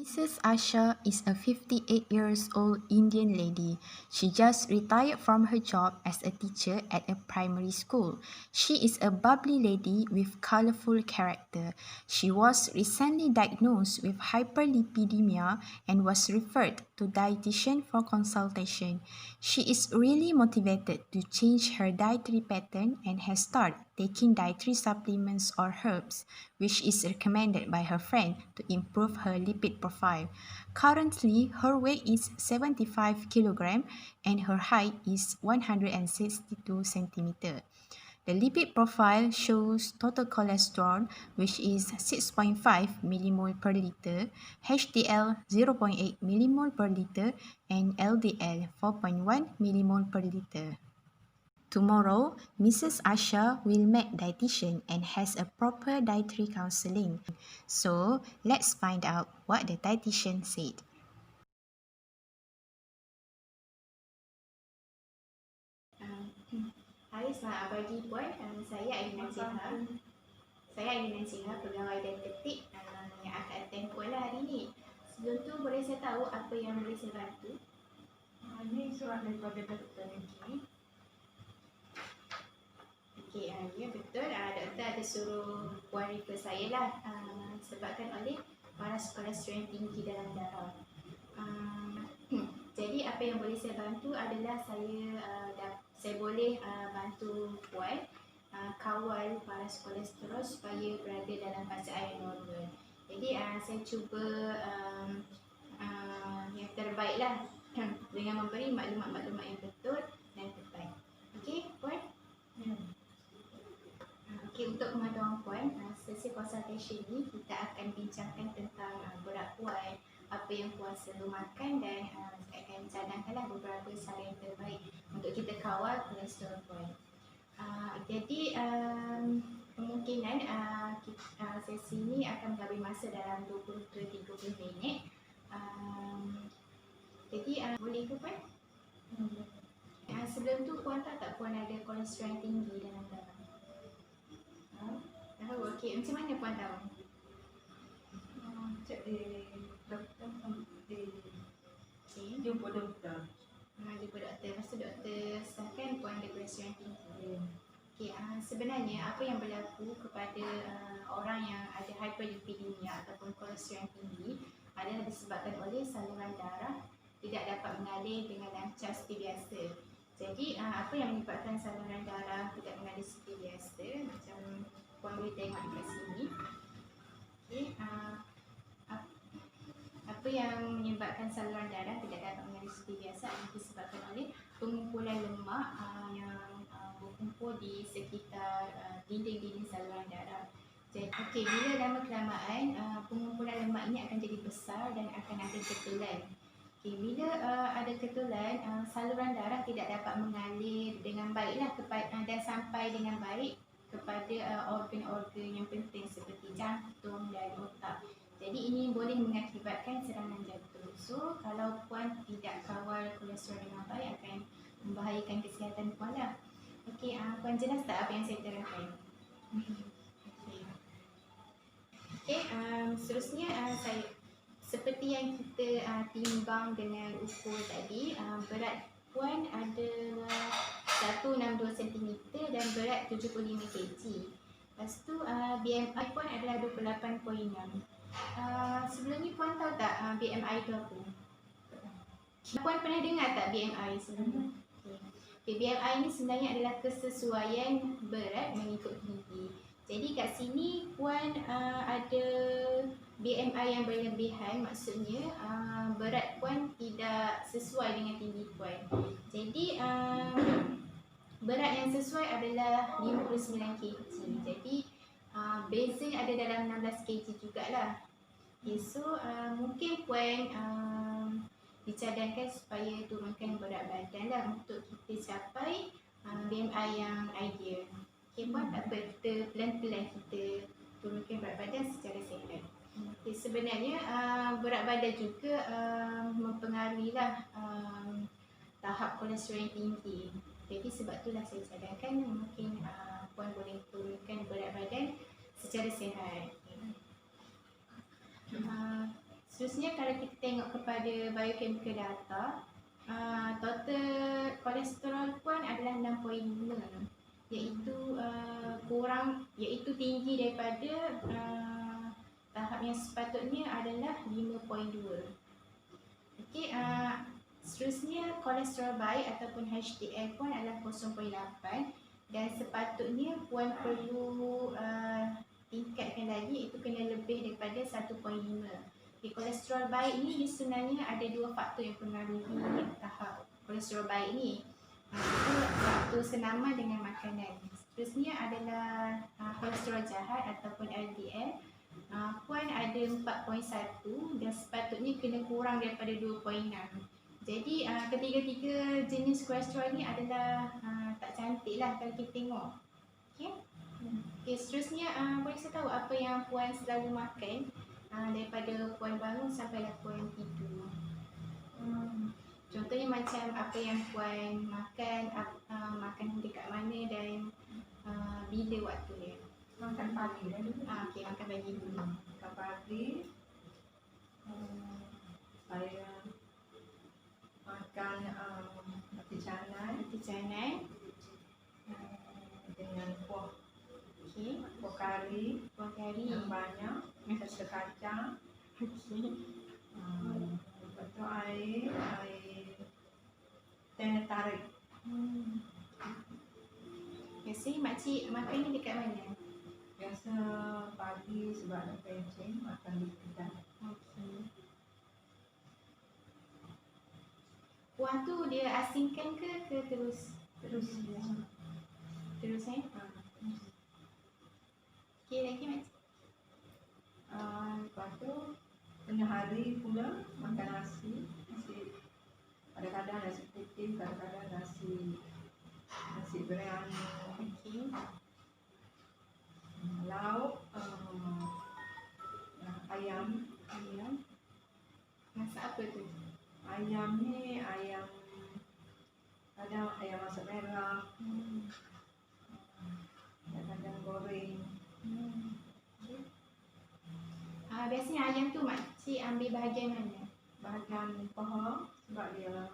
Mrs. Asha is a 58 years old Indian lady. She just retired from her job as a teacher at a primary school. She is a bubbly lady with colorful character. She was recently diagnosed with hyperlipidemia and was referred to dietitian for consultation. She is really motivated to change her dietary pattern and has started taking dietary supplements or herbs, which is recommended by her friend to improve her lipid profile. Currently, her weight is 75 kg and her height is 162 cm. The lipid profile shows total cholesterol, which is 6.5 millimole per liter, HDL 0.8 millimole per liter, and LDL 4.1 millimole per liter. Tomorrow, Mrs. Asha will meet dietitian and has a proper dietary counseling. So, let's find out what the dietitian said. Hai, selamat pagi Puan. Saya Aina Ciha. Saya Aina Ciha, pegawai dietetik yang akan attend Puan lah hari ni. Sebelum tu boleh saya tahu apa yang boleh saya bantu? Ini surat daripada Dr. Niki. Okey, ya betul. Doktor ada suruh Puan refer saya lah sebabkan oleh paras kolesterol yang tinggi dalam darah. Jadi apa yang boleh saya bantu adalah saya boleh bantu Puan kawal paras kolesterol supaya berada dalam fasa yang normal. Jadi saya cuba yang terbaik lah dengan memberi maklumat-maklumat yang betul dan tepat. Okey, Puan? Okey, untuk pengetahuan Puan, sesi consultation ni kita akan bincangkan tentang berat Puan, apa yang Puan selalu makan dan saya akan cadangkanlah beberapa cara yang terbaik untuk kita kawal kolesterol Puan. Jadi kemungkinan sesi ini akan mengambil masa dalam 20 ke 30 minit. Jadi boleh ke Puan? Sebelum tu Puan tahu tak Puan ada kolesterol yang tinggi dalam darah? Tahu, okey. Macam mana Puan tahu? Cek di doktor, jumpa doktor. Jumpa doktor. Lepas tu doktor sahkan Puan ada kolesterol yang tinggi. Okay, sebenarnya apa yang berlaku kepada orang yang ada hyperlipidemia ataupun kolesterol yang tinggi adalah disebabkan oleh saluran darah tidak dapat mengalir dengan lancar seperti biasa. Jadi apa yang menyebabkan saluran darah tidak mengalir seperti biasa, macam Puan boleh tengok dekat sini. Okay, apa yang menyebabkan saluran darah tidak dapat mengalir seperti biasa adalah disebabkan oleh pengumpulan lemak yang berkumpul di sekitar dinding-dinding saluran darah. Jadi, bila lama kelamaan pengumpulan lemak ini akan jadi besar dan akan ada ketelan. Bila ada ketelan, saluran darah tidak dapat mengalir dengan baiklah dan sampai dengan baik kepada organ-organ yang penting seperti jantung dan otak. Jadi ini boleh mengakibatkan serangan jantung. So, kalau Puan tidak kawal kolesterol dengan baik akan membahayakan kesihatan Puan lah. Okey, Puan jelas tak apa yang saya terangkan? Okey, seterusnya saya seperti yang kita timbang dengan ukur tadi, berat Puan adalah 162 cm dan berat 75 kg. Lepas tu BMI Puan adalah 28.6. Sebelum ni Puan tahu tak BMI itu apa? Puan pernah dengar tak BMI sebelum ni? Okay, BMI ni sebenarnya adalah kesesuaian berat mengikut tinggi. Jadi kat sini Puan ada BMI yang berlebihan, maksudnya berat Puan tidak sesuai dengan tinggi Puan. Jadi berat yang sesuai adalah 59 kg. Jadi beza ada dalam 16 kg jugalah. Okay, so mungkin Puan dicadangkan supaya turunkan berat badan lah untuk kita capai BMI yang ideal. Okay, Puan tak apa, kita pelan-pelan kita turunkan berat badan secara sihat. Okay, sebenarnya berat badan juga mempengaruhi lah tahap kolesterol yang tinggi. Jadi sebab itulah saya cadangkan mungkin Puan boleh turunkan berat badan secara sihat. Seterusnya kalau kita tengok kepada biochemical data, total kolesterol puan adalah 6.5, iaitu iaitu tinggi daripada tahap yang sepatutnya adalah 5.2. Okey, seterusnya kolesterol baik ataupun HDL puan adalah 0.8 dan sepatutnya puan perlu tingkatkan lagi, itu kena lebih daripada 1.5. Okay, kolesterol baik ni sebenarnya ada dua faktor yang mempengaruhi tahap kolesterol baik ni. Itu faktor senaman dengan makanan. Seterusnya adalah kolesterol jahat ataupun LDL. Puan ada 4.1 dan sepatutnya kena kurang daripada 2.6. Jadi ketiga-tiga jenis kolesterol ni adalah tak cantik lah kalau kita tengok. Okay? Okay, seterusnya puan saya tahu apa yang puan selalu makan daripada puan bangun sampai puan tidur. Contohnya macam apa yang puan makan, makan dekat mana dan bila waktu dia. Makan pagi dah dulu. Okey, makan pagi dulu. Makan pagi, saya makan roti canai Roti canai. dengan kuah Okey, kari kuah kari. yang banyak, serta kacang. Okey. Lepas tu air teh tarik. Biasanya makcik makan ni dekat mana? Biasa pagi sebab nak kencing makan di kedai. Okey. Kuah tu dia asingkan ke terus? Terus dia. Terus Okey, lagi makcik. Lepas tu tengah hari pula makan nasi kadang-kadang nasi putih, kadang-kadang nasi biryani. Okey. Lauk ayam. Masak apa tu? Ayam ni kadang ayam masak merah, kadang-kadang goreng. Biasanya ayam tu makcik ambil bahagian mana? Bahagian paha sebab dia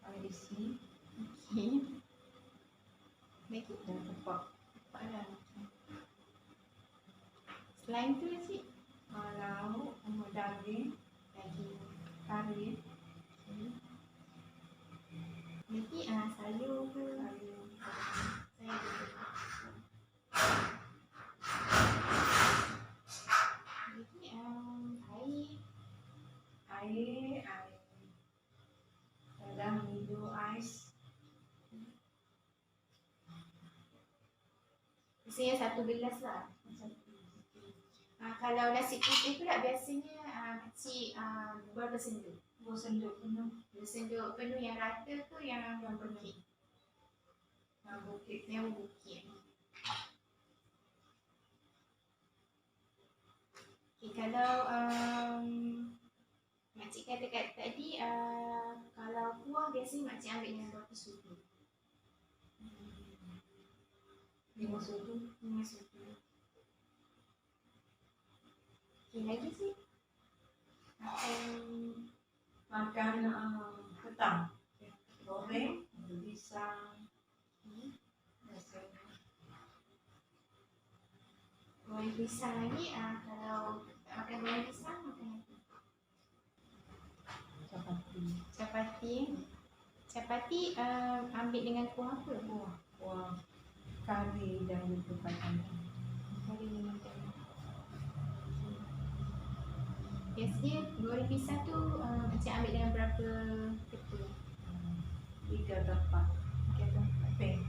ada isi Okey. Lagi? dan tepak. Lah. Selain tu cik? Lauk daging, Lagi. kari, Lagi sayur ke? sayur. Sayur. Lagi Air kadang minum ais. biasanya 1 gelas lah. Kalau nasi putih pula biasanya makcik berapa senduk? 2 sendok penuh. 2 senduk penuh yang rata ke yang bukit? Bukit. Yang bukit. Okay, kalau makcik kata tadi kalau kuah biasanya makcik ambil dengan berapa sudu? 5 sudu. 5 sudu. Okay, lagi sih? Makan petang. Goreng, pisang. Biasanya. Goreng pisang lagi, kalau tak makan goreng pisang, makan apa? Chapati ambil dengan kuah apa? Kuah kari dan juga kacang. Kari dengan kacang. Biasanya goreng pisang tu macam ambil dengan berapa ketul? 3 atau 4 peng.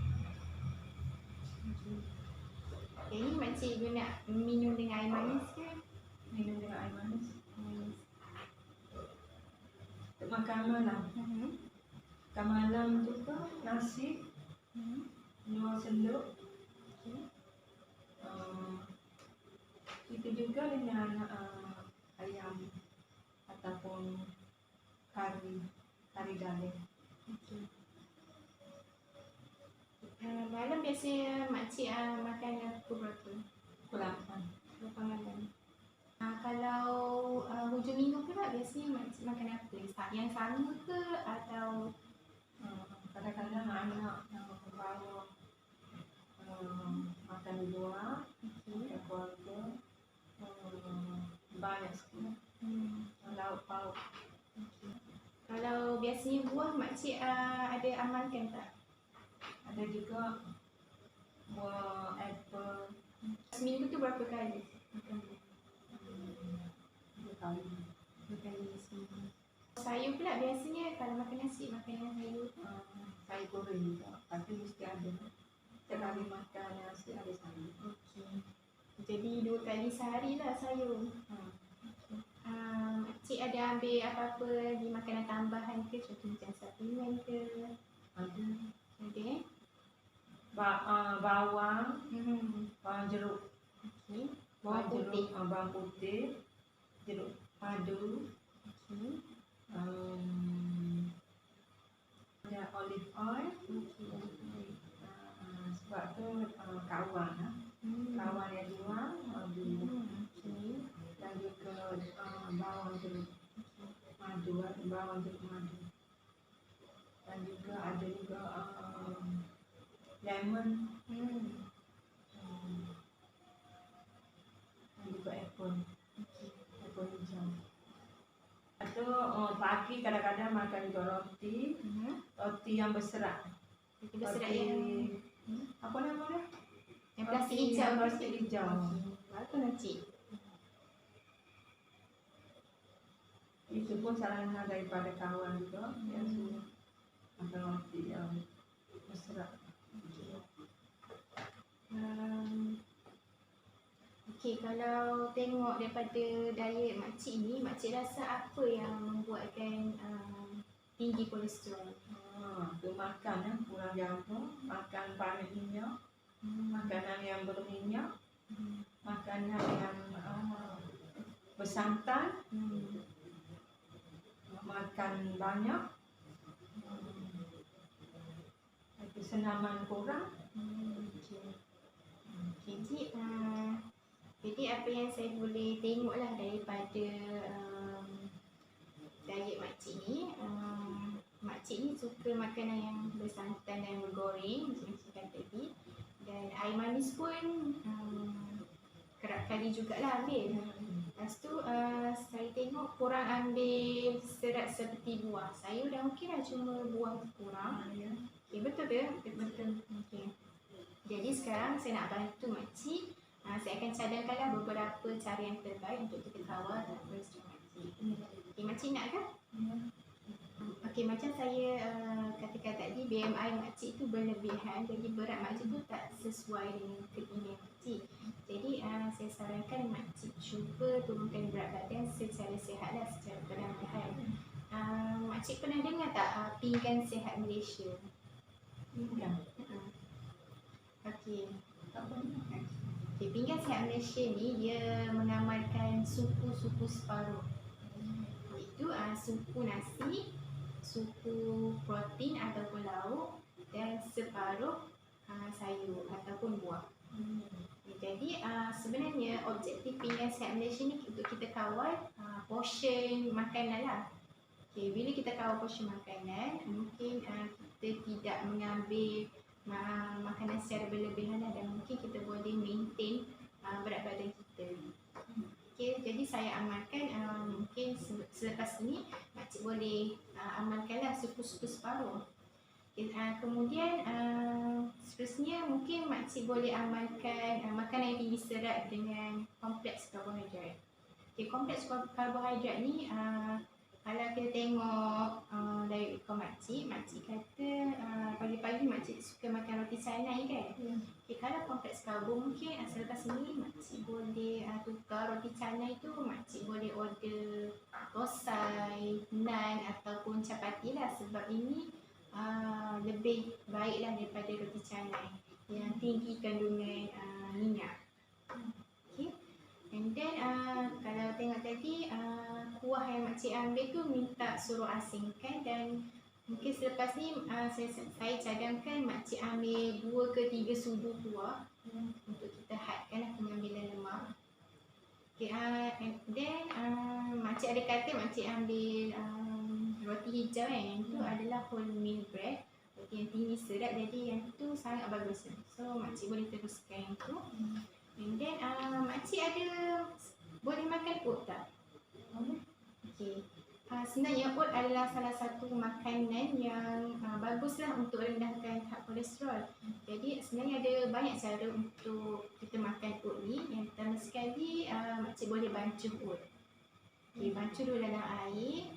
Yang ni makcik guna minum dengan air manis ke? Minum dengan air manis. Manis. Untuk makan malam. Makan malam juga nasi 2 sendok. Itu juga dengan ayam ataupun kari daging. Okay. Malam biasanya makcik makan pukul berapa? Pukul 8. Berapa malam? Kalau hujung minggu pula biasanya makcik makan apa? Yang sama ke atau Kadang-kadang anak yang bawa makan di luar, makan keluarga, banyak sekali. Lauk pauk. kalau biasanya buah makcik ada amalkan tak? Ada juga buah apple, Seminggu tu berapa kali makan buah? 2 kali. 2 kali seminggu. Sayur pula biasanya kalau makan nasi makan yang sayur tu. Sayur goreng juga, tapi mesti ada. Setiap kali makan nasi ada sayur. Okey. Jadi 2 kali sehari lah sayur. Makcik ada ambil apa-apa lagi makanan tambahan ke? Contoh macam suplemen ke? Ada Ada bawang, bawang jeruk, Okey. Bawang putih. bawang putih, jeruk madu, Okey. ada olive oil. Sebab tu kawan yang jual dulu. Okey. Dan juga bawang jeruk madu, bawang jeruk madu. Dan juga ada juga lemon, dan juga apple hijau. Atau pagi kadang-kadang makan juga roti yang berserat. Roti berserat yang apa nama dia? yang plastik hijau. Plastik hijau. Apa makcik? Itu pun saranan daripada kawan juga yang suruh makan roti yang berserat. Okey, kalau tengok daripada diet makcik ni, makcik rasa apa yang membuatkan tinggi kolesterol? Tu makan kurang jaga, makan banyak minyak, makanan yang berminyak, makanan yang bersantan, makan banyak, kesenaman kurang. Jadi apa yang saya boleh tengoklah daripada diet makcik ni, makcik ni suka makanan yang bersantan dan bergoreng macam saya kata tadi, dan air manis pun kerap kali jugalah ambil. Lepas tu saya tengok kurang ambil serat seperti buah. Sayur dah okey lah, cuma buah tu kurang. Okay, betul ke? Betul. Okay. Jadi sekarang saya nak bantu makcik. Saya akan cadangkanlah beberapa cara yang terbaik untuk kita kawal kolesterol makcik. Okay, makcik nak ke? Okey, macam saya katakan tadi, BMI makcik tu berlebihan, jadi berat makcik tu tak sesuai dengan keinginan makcik. Jadi saya sarankan makcik cuba turunkan berat badan secara sihatlah, secara perlahan-lahan. Makcik pernah dengar tak pinggan sihat Malaysia? Okey. Okay, pinggan sihat Malaysia ni dia mengamalkan suku-suku separuh. Itu suku nasi, suku protein ataupun lauk, dan separuh sayur ataupun buah. Jadi sebenarnya objektif pinggan sihat Malaysia ni untuk kita kawal portion makanan lah. Okay, bila kita kawal portion makanan, mungkin kita tidak mengambil makanan secara berlebihan lah, dan mungkin kita boleh maintain berat badan kita. Okay, jadi saya amalkan mungkin selepas ini makcik boleh amalkanlah suku-suku separuh. Okay, kemudian seterusnya mungkin makcik boleh amalkan makanan yang tinggi serat dengan kompleks karbohidrat. Okay, kompleks karbohidrat ni kalau kita tengok dari ikon makcik kata pagi-pagi makcik suka makan roti canai kan? Okay, kalau kompleks karbo mungkin selepas ini makcik boleh tukar roti canai tu, makcik boleh order tosai, naan ataupun capati lah, sebab ini lebih baiklah daripada roti canai yang tinggi kandungan minyak. Okay. And then kalau tengok tadi kuah yang makcik ambil tu minta suruh asingkan, dan mungkin selepas ni saya cadangkan makcik ambil 2 ke 3 sudu kuah untuk kita hadkanlah pengambilan lemak. Okay, and then makcik ada kata makcik ambil roti hijau kan, yang tu adalah wholemeal bread, roti yang tinggi serat, jadi yang tu sangat bagus. So makcik boleh teruskan yang tu. And then makcik ada boleh makan oat tak? Okay. Sebenarnya oat adalah salah satu makanan yang baguslah untuk rendahkan tahap kolesterol. Jadi sebenarnya ada banyak cara untuk kita makan oat ni. Yang pertama sekali, makcik boleh bancuh oat. Okay, bancuh dulu dalam air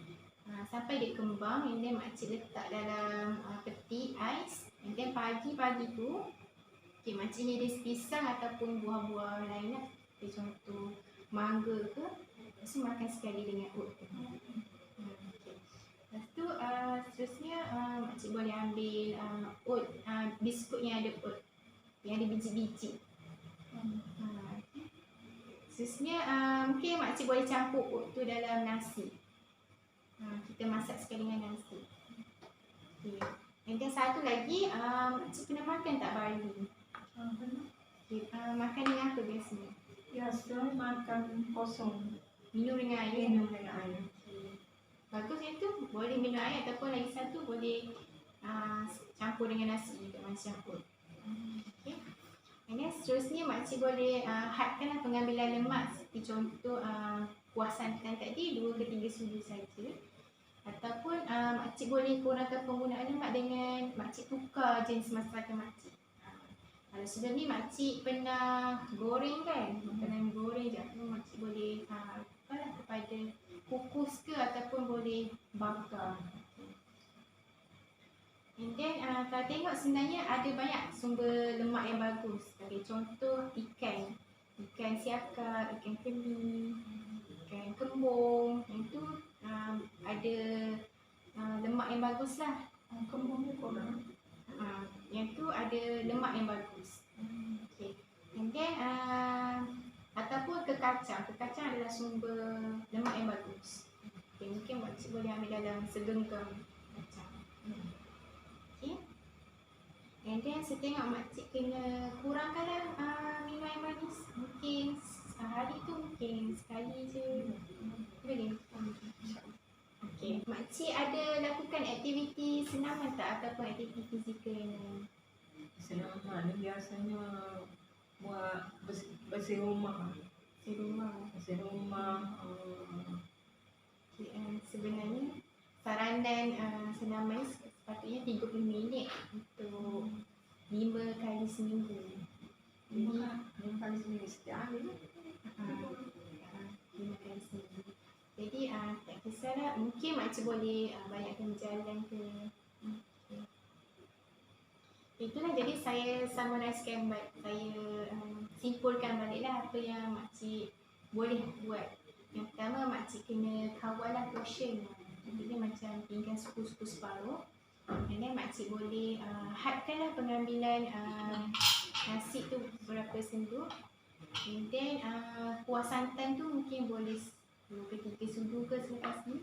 sampai dia kembang, and then makcik letak dalam peti ais. And then pagi-pagi tu, okay, makcik hiris pisang ataupun buah-buah lain lah. Contoh mangga ke, lepas tu makan sekali dengan oat tu. Lepas tu seterusnya makcik boleh ambil oat, biskut yang ada oat, yang ada biji-biji. Seterusnya mungkin makcik boleh campur oat tu dalam nasi. Kita masak sekali dengan nasi. Okay. And then satu lagi, makcik pernah makan tak barley? Okay. Makan dengan apa biasanya? Biasa makan kosong. Minum dengan air. Minum dengan air. Bagus yang tu, boleh minum air ataupun lagi satu boleh campur dengan nasi juga macam oat. Okay. And then seterusnya makcik boleh hadkanlah pengambilan lemak, seperti contoh kuah santan tadi 2 ke 3 sudu saja. Ataupun makcik boleh kurangkan penggunaan lemak dengan makcik tukar jenis masakan makcik. Kalau sebelum ni makcik pernah goreng kan, makanan goreng je, makcik boleh tukarlah kepada kukus ke ataupun boleh bakar. And then kalau tengok sebenarnya ada banyak sumber lemak yang bagus. Sebagai contoh ikan siakap, ikan keli, ikan kembung, yang tu ada lemak yang bagus lah. Kembung ni korang. Yang tu ada lemak yang bagus. Okay. And then ataupun kekacang adalah sumber lemak yang bagus. Okay, mungkin makcik boleh ambil dalam segenggam kacang. Okay. And then saya tengok makcik kena kurangkanlah minum air manis. Mungkin sehari tu mungkin sekali je. Boleh? Okay. Makcik ada lakukan aktiviti senaman tak ataupun aktiviti fizikal yang lain? Senaman ni biasanya buat bersih rumah. Bersih rumah. Okay, sebenarnya saranan senaman sepatutnya 30 minit untuk 5 kali seminggu. Jadi 5 kali seminggu setiap hari. 5 kali seminggu. Jadi tak kisahlah, mungkin makcik boleh banyakkan berjalan ke. Itulah, jadi saya summariskan, saya simpulkan baliklah apa yang makcik boleh buat. Yang pertama, makcik kena kawallah portion. Jadi macam pinggan suku-suku separuh. And then makcik boleh hadkanlah pengambilan nasi tu berapa sendu. And then kuah santan tu mungkin boleh 2 ke 3 sudu ke selepas ni.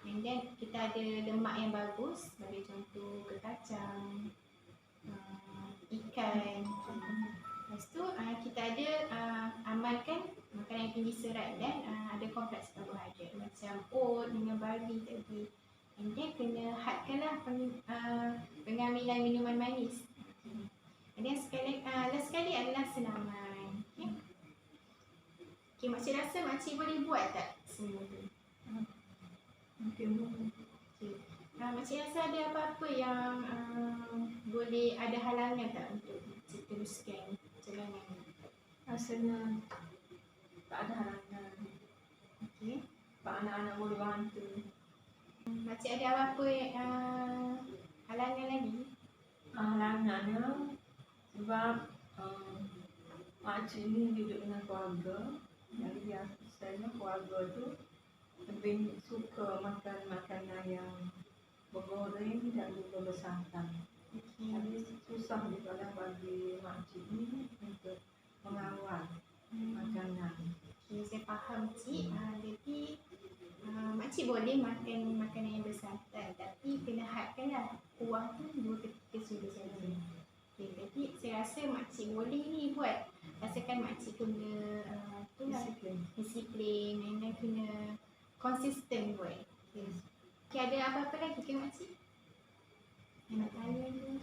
And then kita ada lemak yang bagus, sebagai contoh kekacang, ikan. Lepas tu kita ada amalkan makanan yang tinggi serat dan ada kompleks karbohidrat macam oat dengan barley tadi. And then kena hadkanlah pengambilan minuman manis. And then last sekali adalah senaman. Okay, makcik rasa makcik boleh buat tak semua tu? Mungkin Okay. Makcik rasa ada apa-apa yang boleh ada halangan tak untuk makcik teruskan perjalanan ni? rasanya tak ada halangan. Okay. Pak anak-anak boleh bantu. Makcik ada apa-apa halangan lagi? Halangannya sebab makcik ni hidup dengan keluarga. Jadi biasanya keluarga tu lebih suka makan makanan yang bergoreng dan juga bersantan. Jadi susah juga lah bagi makcik ni untuk mengawal makanan. Okay, saya faham cik. Jadi makcik boleh makan makanan yang bersantan, tapi kena hadkanlah kuah tu 2 ke 3 sudu saja. Okay, jadi saya rasa makcik boleh ni buat. Rasakan makcik kena Itulah disiplin dan kena konsisten buat. Okay, ada apa-apa lagi ke makcik? Yang nak tanya tu?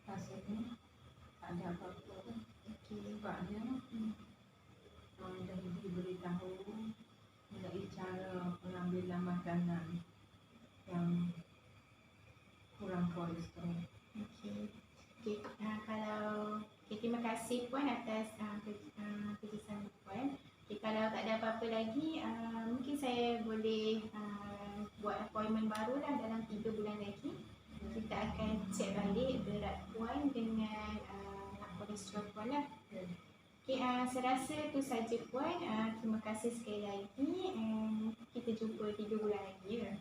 Rasanya tak ada apa-apa. Sebabnya dah diberitahu mengenai cara pengambilan makanan yang kurang kolesterol. Kalau terima kasih Puan atas kerjasama Puan. Kalau tak ada apa-apa lagi, mungkin saya boleh buat appointment baru lah dalam 3 bulan lagi. Kita akan cek balik berat Puan dengan kolesterol Puan lah. Saya rasa itu saja Puan. Terima kasih sekali lagi. Kita jumpa 3 bulan lagi ya.